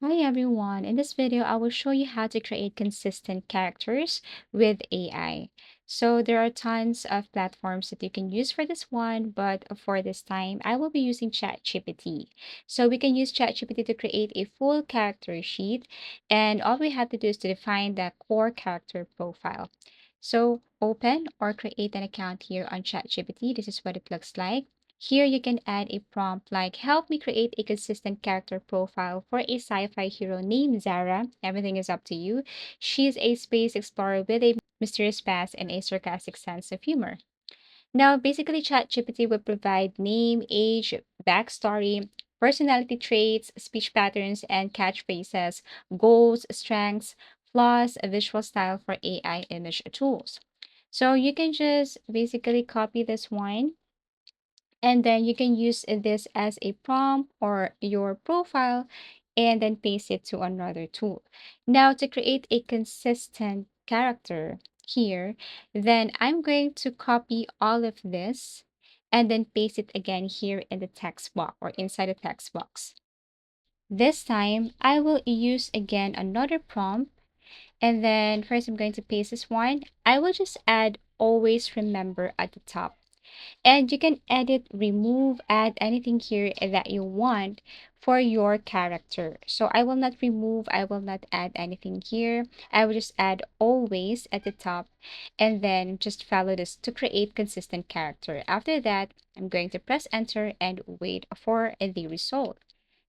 Hi everyone. In this video, I will show you how to create consistent characters with AI. So there are tons of platforms that you can use for this one, but for this time, I will be using ChatGPT. So we can use ChatGPT to create a full character sheet, and all we have to do is to define the core character profile. So open or create an account here on ChatGPT. This is what it looks like. Here you can add a prompt like, help me create a consistent character profile for a sci-fi hero named Zara. Everything is up to you. She's a space explorer with a mysterious past and a sarcastic sense of humor. Now, basically, ChatGPT will provide name, age, backstory, personality traits, speech patterns, and catchphrases, goals, strengths, flaws, a visual style for AI image tools. So you can just basically copy this one, and then you can use this as a prompt or your profile and then paste it to another tool. Now, to create a consistent character here, then I'm going to copy all of this and then paste it again here in the text box or inside the text box. This time, I will use again another prompt, and then first I'm going to paste this one. I will just add always remember at the top. And you can edit, remove, add anything here that you want for your character. So I will not remove, I will not add anything here. I will just add always at the top and then just follow this to create consistent character. After that, I'm going to press enter and wait for the result.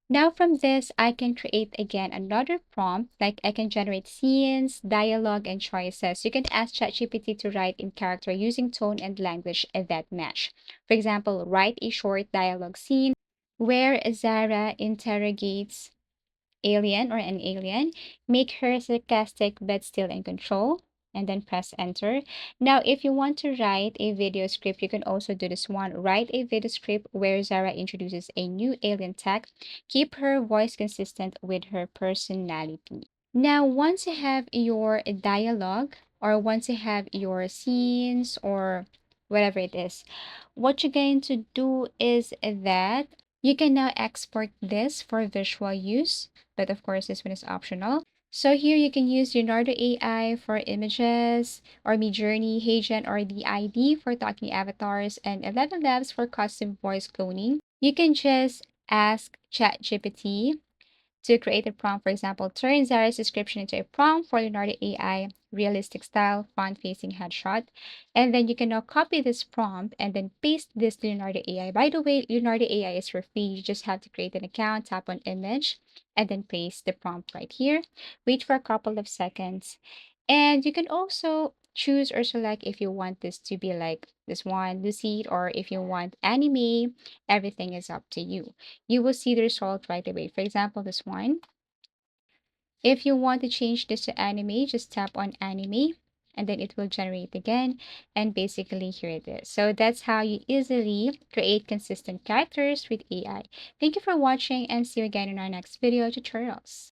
Now from this, I can create again another prompt, like I can generate scenes, dialogue, and choices. You can ask ChatGPT to write in character using tone and language that match. For example, write a short dialogue scene where Zara interrogates alien or an alien, make her sarcastic but still in control, and then press enter. Now, if you want to write a video script, you can also do this one. Write a video script where Zara introduces a new alien tech. Keep her voice consistent with her personality. Now, once you have your dialogue or once you have your scenes or whatever it is, what you're going to do is that you can now export this for visual use, but of course, this one is optional. So here you can use Leonardo AI for images, or Midjourney, Agent, or the ID for talking avatars, and 11 Labs for custom voice cloning. You can just ask ChatGPT to create a prompt. For example, turn Zara's description into a prompt for Leonardo AI, realistic style, front-facing headshot. And then you can now copy this prompt and then paste this to Leonardo AI. By the way, Leonardo AI is for free. You just have to create an account, tap on image, and then paste the prompt right here. Wait for a couple of seconds. And you can also choose or select if you want this to be like this one, Lucid, or if you want anime, everything is up to you. You will see the result right away. For example, this one. If you want to change this to anime, just tap on anime and then it will generate again. And basically here it is. So that's how you easily create consistent characters with AI. Thank you for watching and see you again in our next video tutorials.